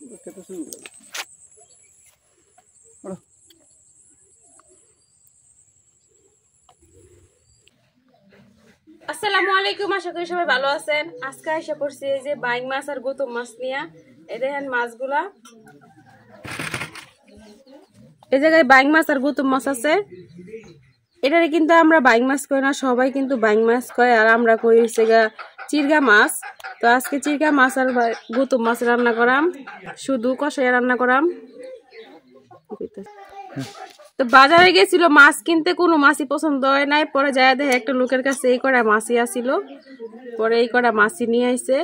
আসসালামু আলাইকুম, আশা করি সবাই ভালো আছেন। আজকে এসে পড়ছি এই যে বাইং মাছ আর গৌতম মাছ নিয়ে। এই দেখেন মাছগুলা, এই জায়গায় বাইং মাছ আর গৌতম মাছ আছে। এটারে কিন্তু আমরা বাইং মাছ কই না, সবাই কিন্তু বাইং মাছ কয়, আর আমরা কই হচ্ছে গা চিরগা মাছ। তো আজকে চিরগা মাছ আর গৌতম মাছ রান্না করাম, শুধু কষাই রান্না করাম। তো বাজারে গেছিল মাছ কিনতে, কোনো মাছই পছন্দ হয় নাই। পরে যায় দেখে একটা লোকের কাছে এই কটা মাছই আসিল, পরে এই কটা মাছই নিয়ে আইছে।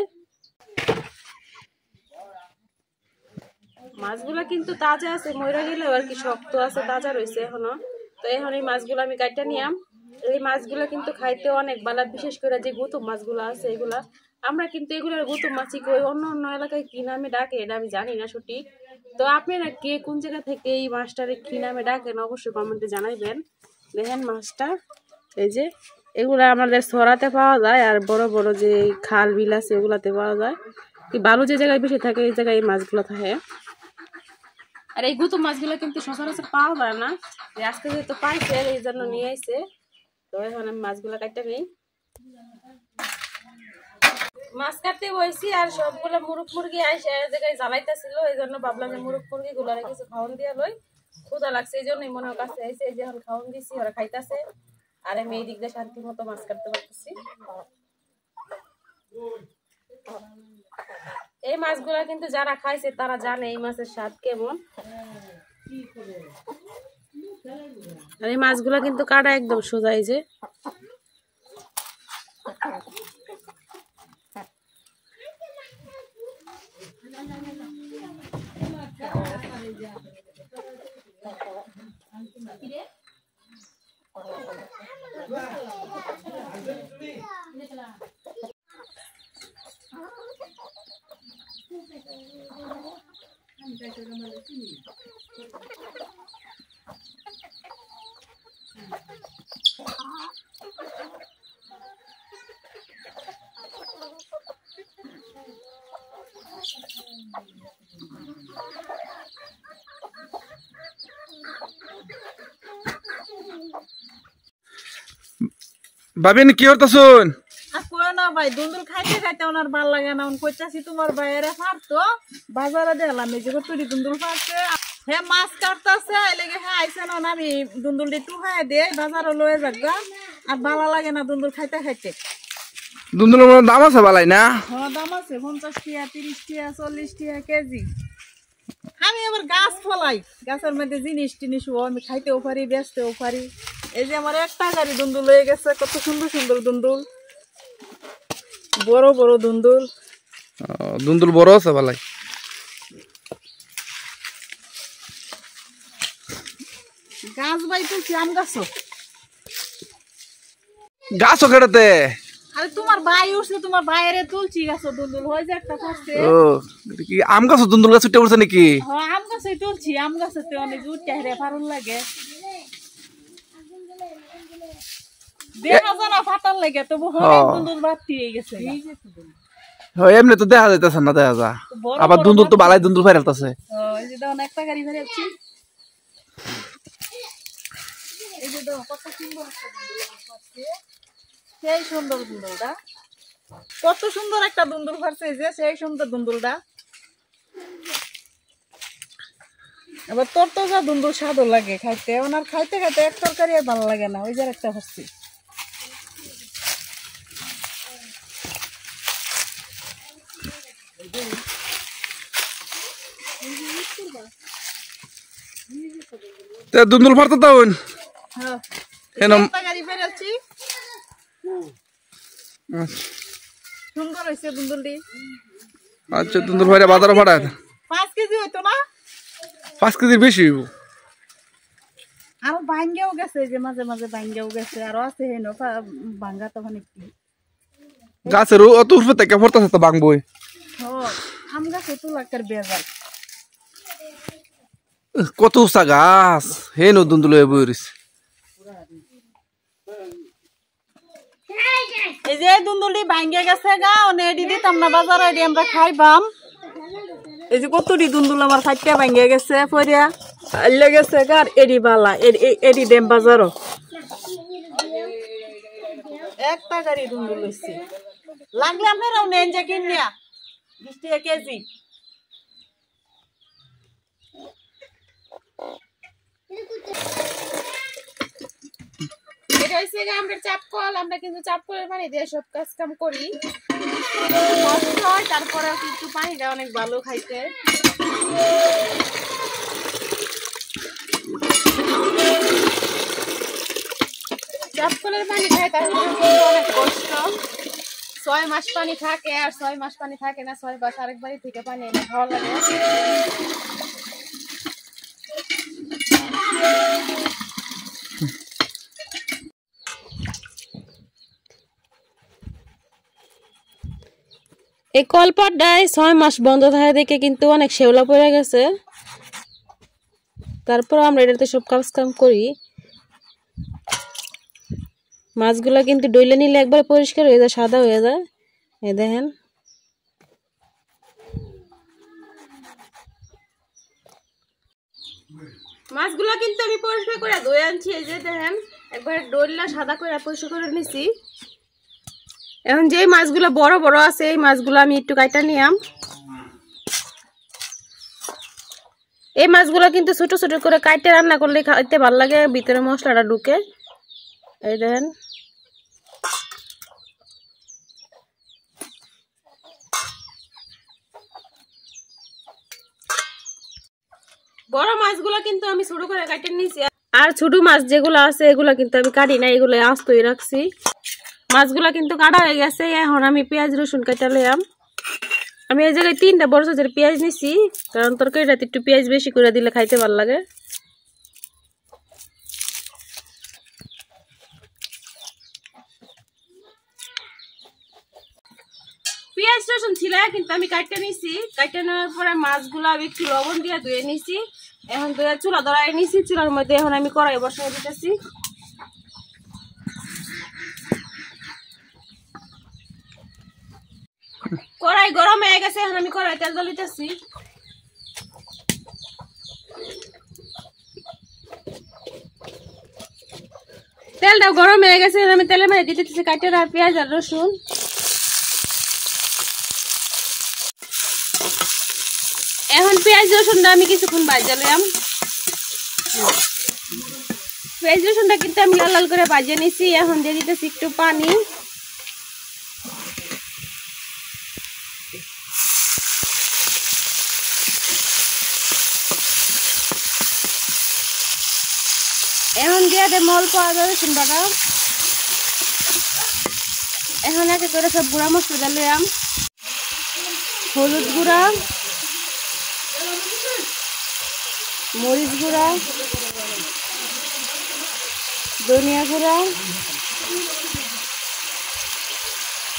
মাছগুলা কিন্তু তাজা আছে, মইরা গেলেও আর কি শক্ত আছে, তাজা রয়েছে এখনো। তো এখন এই মাছগুলো আমি কাটটা নিয়াম। এই মাছগুলো কিন্তু খাইতে অনেক ভালো, বিশেষ করে যে গৌতম মাছগুলো আছে এগুলা। আমরা কিন্তু এগুলোর গৌতম মাছই কই, অন্য অন্য এলাকায় কি নামে ডাকে এটা আমি জানি না সঠিক। তো আপনারা কে কোন জায়গা থেকে এই মাছটারে কি নামে ডাকেন অবশ্যই কমেন্টে জানাইবেন। দেখেন মাছটা, এই যে এগুলা আমাদের সরাতে পাওয়া যায়, আর বড় বড় যে খাল বিল আছে এগুলাতে পাওয়া যায়। কি বালু যে জায়গায় বেশি থাকে এই জায়গায় এই মাছগুলো থাকে। আর এই গৌতম মাছগুলো কিন্তু সচরাচর পাওয়া যায় না, আজকে যেহেতু পাইছে এই জন্য নিয়ে আইছে। তো এখন আমি মাছগুলো কাটতে নেই, মাছ কাটতে বসছি। আর সবগুলো মুরগ মুরগি আইসে এক জায়গায় জ্বালাইতেছিল, এই জন্য ভাবলাম যে মুরগ মুরগি গুলো কিছু খাওয়ান দিয়া লই, ক্ষুধা লাগছে এই জন্যই মনে কাছে আইসে। এই যে এখন খাওয়ান দিছি, ওরা খাইতেছে, আর আমি এই দিক দিয়ে শান্তি মতো মাছ কাটতে পারতেছি। এই মাছগুলা কিন্তু যারা খাইছে তারা জানে এই মাছের স্বাদ কেমন। আর এই মাছগুলা কিন্তু কাটা একদম সোজা, এই যে ভাবিন কি করতেছুন? ভাই দুন্দুল খাইতে খাইতে ওনার ভাল লাগে না, কইতাছি তোমার বাইরে ফারতো বাজারে দেখলাম এই যে তুই দুন্দুল ফারছে, হে মাছ কাটতেছে এলেগে হ্যাঁ আইসে না, আমি দুন্দুল দিয়ে টুহাই দিয়ে বাজারে লয়ে যাগা। আর ভালো লাগে না দুন্দুল খাইতে খাইতে। দুন্দুলের দাম আছে বালাই না? হ্যাঁ দাম আছে, 50 টাকা 30 টাকা 40 টাকা কেজি। আমি আবার গাছ ফলাই, গাছের মধ্যে জিনিস টিনিস আমি খাইতেও পারি বেচতেও পারি। এই যে আমার একটা গাড়ি দুন্দুল হয়ে গেছে, কত সুন্দর সুন্দর দুন্দুল, বড় বড় দুন্দুল। দুন্দুল বড় আছে বালাই। গাছ বাই তুলছি, আম গাছ গাছও কেটাতে? আরে তোমার ভাই উঠছে, তোমার বাইরে তুলছি গাছ দুন্দুল হয়ে যে একটা ফাঁসছে। ও কি আম গাছ দুন্দুল গাছ উঠে পড়ছে নাকি? হ্যাঁ আম গাছে তুলছি, আম গাছেতে অনেক উঠতে হেরে ফারুন লাগে, দেখা যায় না ফাটার লাগে, তবু অনেক দুন্দুল বাড়তি হয়ে গেছে। এমনি তো দেখা যাইতেছে না, দেখা যা আবার দুন্দুল তো বালাই দুন্দুল ফেরালতেছে। এই যে দেখো একটা গাড়ি ফেরাচ্ছি, এই যে দেখো কত সুন্দর একটা দুন্দুল ফাটছে, সেই সুন্দর দুন্দুলটা, কত সুন্দর একটা দুন্দুল ফাটছে, যে সেই সুন্দর দুন্দুলটা। আবার তরতাজা দুন্দুল স্বাদও লাগে খাইতে, ওনার খাইতে খাইতে এক তরকারি আর ভালো লাগে না, ওই যে একটা ফাটছি। দুন্দুল ফারতে তাউন গাড়ি ফেরাচ্ছি, সুন্দর হয়েছে দুন্দুলটি। আচ্ছা দুন্দুল ভাইরা বাজারে ফাটায় 5 কেজি হইতো না? 5 কেজির বেশি হইব। আরো ভাঙ্গেও গেছে, যে মাঝে মাঝে ভাঙ্গেও গেছে, আরো আছে হেন ভাঙ্গা তখন একটু গাছের অত উপরে থেকে পড়তেছে তো ভাঙবই। আম গাছে তো লাগার বেজাল, কত উঁচা গাছ, হে নো দুন্দুল হয়ে বই রইছে। এই যে দুন্দুলটি ভাঙ্গে গেছে গা, এডি দিতাম না বাজারে, এডি আমরা খাইবাম। এই যে কতটি দুন্দুল আমার খাইতে ভাঙ্গে গেছে পরিয়া আইলে গেছে কার এডি বালা এডি দেম বাজারও একটা গাড়ি দুন্দুল লইছি লাগলে আপনারাও নেন যে কিনিয়া 20 টাকা কেজি এটা হচ্ছে আমরা চাপকল, আমরা কিন্তু চাপকলের পানি দিয়ে সব কাজ কাম করি, কষ্ট হয়, তারপরেও কিন্তু পানিটা অনেক ভালো খাইতে। চাপকলের পানি খাই তারপরে অনেক কষ্ট। 6 মাস পানি থাকে, আর 6 মাস পানি থাকে না, 6 মাস আরেক বাড়ি থেকে পানি এনে খাওয়া লাগে। এই কলপাটটায় 6 মাস বন্ধ থাকে দেখে কিন্তু অনেক শেওলা পড়ে গেছে। তারপর আমরা এটাতে সব কাজ কাম করি। মাছগুলো কিন্তু ডইলে নিলে একবার পরিষ্কার হয়ে যায়, সাদা হয়ে যায়। এই দেখেন মাছগুলো কিন্তু আমি পরিষ্কার করে ধুয়ে আনছি। এই যে দেখেন একবার ডইলা সাদা করে পরিষ্কার করে নিছি। এখন যে মাছগুলো বড় বড় আছে এই মাছগুলো আমি একটু কাটা নিলাম। এই মাছগুলো কিন্তু ছোট ছোট করে কাটে রান্না করলে খাইতে ভালো লাগে, ভিতরে মশলাটা ঢুকে। এই দেখেন বড় মাছগুলো কিন্তু আমি ছোট করে কাটে নিয়েছি, আর ছোট মাছ যেগুলো আছে এগুলো কিন্তু আমি কাটি না, এগুলো আস্তই রাখছি। মাছগুলা কিন্তু কাটা হয়ে গেছে। এখন আমি পেঁয়াজ রসুন কাটা লইলাম। আমি এই জায়গায় 3টা বড় সাইজের পেঁয়াজ নিছি, কারণ তরকারিটাতে একটু পেঁয়াজ বেশি করে দিলে খাইতে ভালো লাগে। পেঁয়াজ রসুন ছিল কিন্তু আমি কাটতে নিছি। কাটতে নেওয়ার পরে মাছগুলো আমি একটু লবণ দিয়ে ধুয়ে নিছি। এখন ধুয়ে চুলা ধরাই নিছি। চুলার মধ্যে এখন আমি কড়াই বসাই দিতেছি। কড়াই গরম হয়ে গেছে, এখন আমি কড়াই তেল জ্বলিতেছি। তেলটা গরম হয়ে গেছে, আমি তেলের মধ্যে দিতেছি কাটে আর পেঁয়াজ আর রসুন। এখন পেঁয়াজ রসুনটা আমি কিছুক্ষণ ভাজা লইলাম। পেঁয়াজ রসুনটা কিন্তু আমি লাল লাল করে ভাজে নিছি। এখন দিয়ে দিতেছি একটু পানি। এখন দিয়ে দেব অল্প আদা রসুন বাটা। এখন একে করে সব গুঁড়া মশলা দিলাম। হলুদ গুঁড়া, মরিচ গুঁড়া, ধনিয়া গুঁড়া,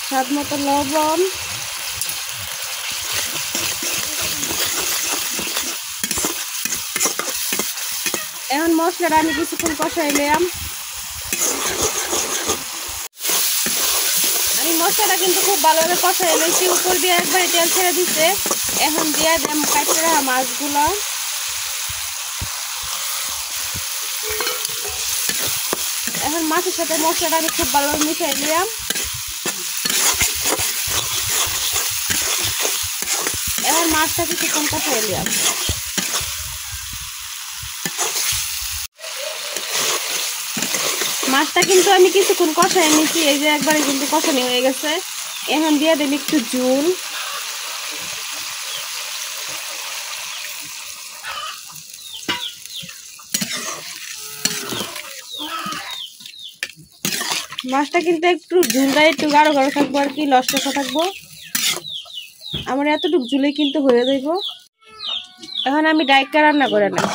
স্বাদ মতো লবণ, এখন মশলাটা আমি কিছুক্ষণ কষাইলাম। আমি মশলাটা কিন্তু খুব ভালোভাবে কষাই লইছি। উপর দিয়ে একবারে তেল ছেড়ে দিচ্ছে। এখন দিয়ে দিলাম কাটতে রাখা মাছগুলো। এখন মাছের সাথে মশলাটা আমি খুব ভালোভাবে মিশাই দিলাম। এখন মাছটা কিছুক্ষণ কষাই দিলাম। মাছটা কিন্তু আমি কিছুক্ষণ কষাই নিয়েছি। এই যে একবারে কিন্তু কষানি হয়ে গেছে। এখন দিয়ে দেব একটু ঝোল। মাছটা কিন্তু একটু ঝুলটা একটু গাঢ় গাঢ় থাকবো, আর কি লসটা থাকবো। আমার এতটুকু ঝুলে কিন্তু হয়ে যাইব। এখন আমি ডাইকা রান্না করে নেব।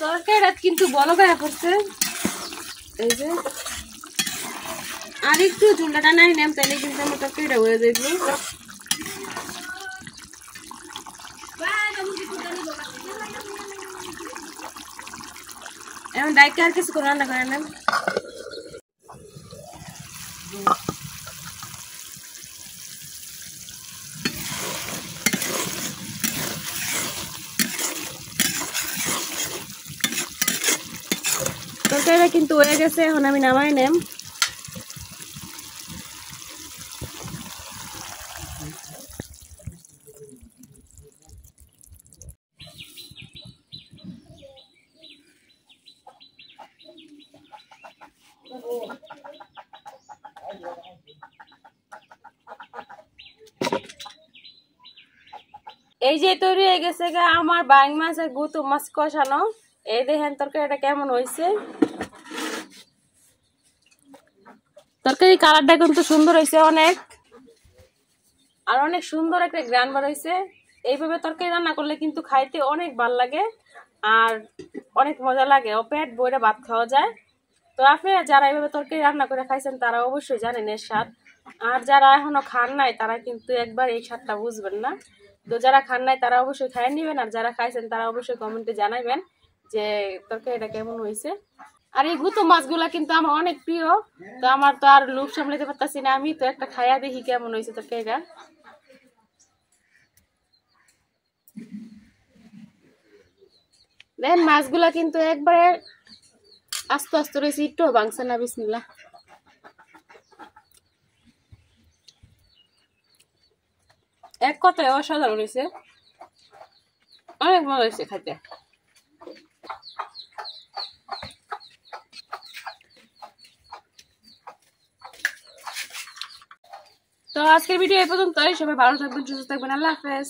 তরকারিটা কিন্তু বড় গায়ে পড়ছে। এই যে আর একটু ঝুলটা টানাই নেম, তাহলে কিন্তু আমার তরকারিটা হয়ে যাইব। এখন ডাইকা আর কিছু রান্না করে নেব। কিন্তু হয়ে গেছে, এখন আমি নামাই নেম। এই যে তৈরি হয়ে গেছে গা আমার বাইং মাছ আর গুতুম মাছ কষানো। এই দেখেন তরকারিটা কেমন হয়েছে। তরকারি কালারটা কিন্তু সুন্দর হয়েছে অনেক, আর অনেক সুন্দর একটা গ্রান বার হয়েছে। এইভাবে তরকারি রান্না করলে কিন্তু খাইতে অনেক ভাল লাগে আর অনেক মজা লাগে, ও পেট ভরে ভাত খাওয়া যায়। তো আপনারা যারা এইভাবে তরকারি রান্না করে খাইছেন তারা অবশ্যই জানেন এর স্বাদ, আর যারা এখনো খান নাই তারা কিন্তু একবার এই স্বাদটা বুঝবেন না। তো যারা খান নাই তারা অবশ্যই খাই নেবেন, আর যারা খাইছেন তারা অবশ্যই কমেন্টে জানাবেন যে তরকারিটা কেমন হয়েছে। আর এই গুতো মাছগুলা কিন্তু আমার অনেক প্রিয়, তো আমার তো আর লোভ সামলাতে পারতাছি না, আমি তো একটা খাইয়া দেখি কেমন হয়েছে তরকারিটা। দেখেন মাছগুলা কিন্তু একবারে আস্তে আস্তে রয়েছে, একটু ভাঙছে না। বিসমিল্লাহ। এক কথায় অসাধারণ হয়েছে, অনেক মজা হয়েছে খাইতে। তো আজকের ভিডিও এই পর্যন্তই। সবাই ভালো থাকবেন, সুস্থ থাকবেন। আল্লাহ হাফেজ।